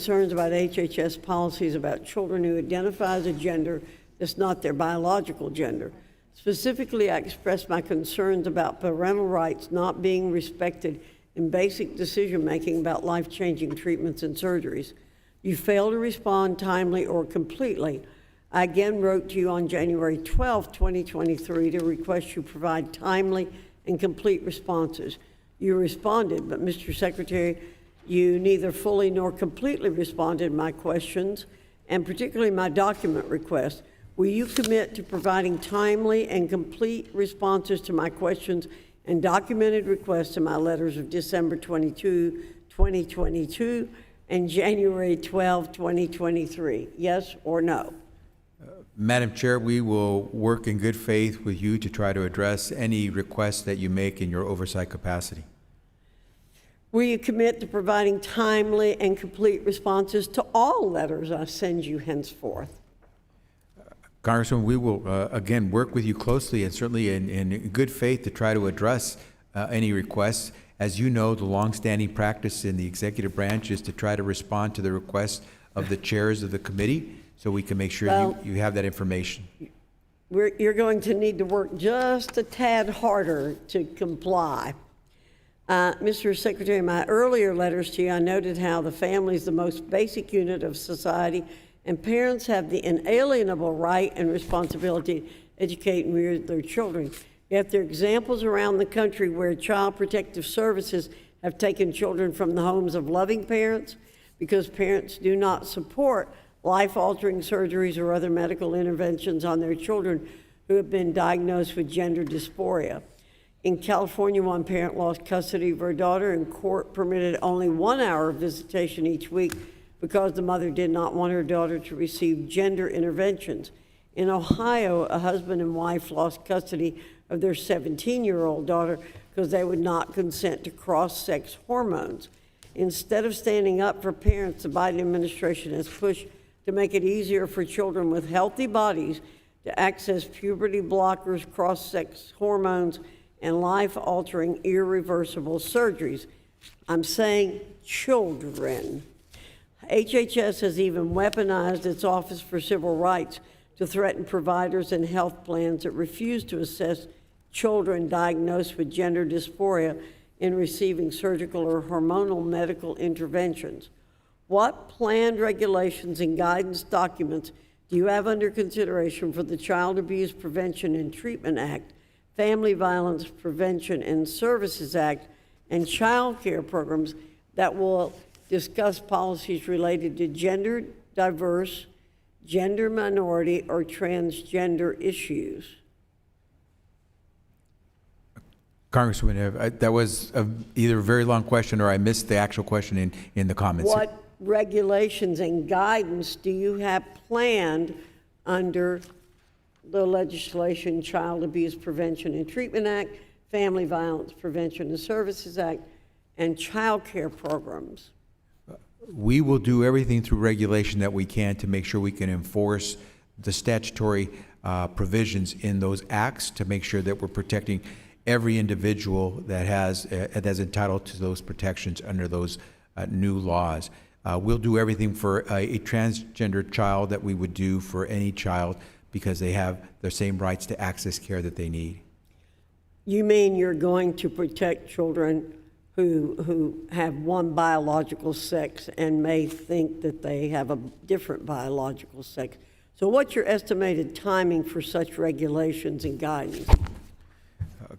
concerns about HHS policies about children who identify as a gender that's not their biological gender. Specifically, I expressed my concerns about parental rights not being respected in basic decision-making about life-changing treatments and surgeries. You failed to respond timely or completely. I again wrote to you on January 12, 2023 to request you provide timely and complete responses. You responded, but Mr. Secretary, you neither fully nor completely responded to my questions, and particularly my document request. Will you commit to providing timely and complete responses to my questions and documented requests to my letters of December 22, 2022 and January 12, 2023? Yes or no? Madam Chair, we will work in good faith with you to try to address any requests that you make in your oversight capacity. Will you commit to providing timely and complete responses to all letters I send you henceforth? Congressman, we will, again, work with you closely and certainly in good faith to try to address any requests. As you know, the longstanding practice in the executive branch is to try to respond to the requests of the chairs of the committee so we can make sure you have that information. You're going to need to work just a tad harder to comply. Mr. Secretary, in my earlier letters to you, I noted how the family is the most basic unit of society, and parents have the inalienable right and responsibility to educate and rear their children. Yet there are examples around the country where Child Protective Services have taken children from the homes of loving parents because parents do not support life-altering surgeries or other medical interventions on their children who have been diagnosed with gender dysphoria. In California, one parent lost custody of her daughter, and court permitted only 1 hour of visitation each week because the mother did not want her daughter to receive gender interventions. In Ohio, a husband and wife lost custody of their 17-year-old daughter because they would not consent to cross-sex hormones. Instead of standing up for parents, the Biden administration has pushed to make it easier for children with healthy bodies to access puberty blockers, cross-sex hormones, and life-altering irreversible surgeries. I'm saying children. HHS has even weaponized its Office for Civil Rights to threaten providers and health plans that refuse to assess children diagnosed with gender dysphoria in receiving surgical or hormonal medical interventions. What planned regulations and guidance documents do you have under consideration for the Child Abuse Prevention and Treatment Act, Family Violence Prevention and Services Act, and child care programs that will discuss policies related to gender diverse, gender minority, or transgender issues? Congresswoman, that was either a very long question or I missed the actual question in the comments. What regulations and guidance do you have planned under the legislation, Child Abuse Prevention and Treatment Act, Family Violence Prevention and Services Act, and child care programs? We will do everything through regulation that we can to make sure we can enforce the statutory provisions in those acts to make sure that we're protecting every individual that's entitled to those protections under those new laws. We'll do everything for a transgender child that we would do for any child because they have the same rights to access care that they need. You mean you're going to protect children who have one biological sex and may think that they have a different biological sex? So what's your estimated timing for such regulations and guidance?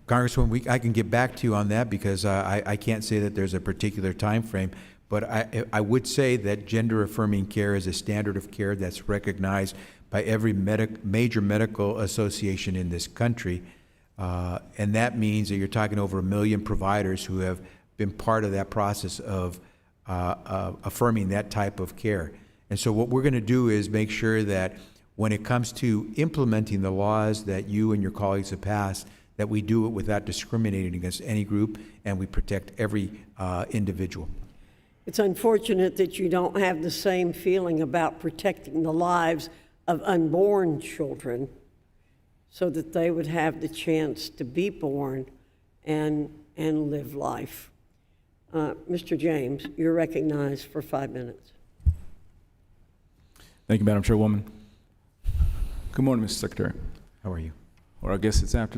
Congresswoman, I can get back to you on that because I can't say that there's a particular time frame, but I would say that gender-affirming care is a standard of care that's recognized by every major medical association in this country, and that means that you're talking over 1 million providers who have been part of that process of affirming that type of care. And so what we're going to do is make sure that when it comes to implementing the laws that you and your colleagues have passed, that we do it without discriminating against any group and we protect every individual. It's unfortunate that you don't have the same feeling about protecting the lives of unborn children so that they would have the chance to be born and live life. Mr. James, you're recognized for 5 minutes. Thank you, Madam Chairwoman. Good morning, Mr. Secretary. How are you? Or I guess it's afternoon.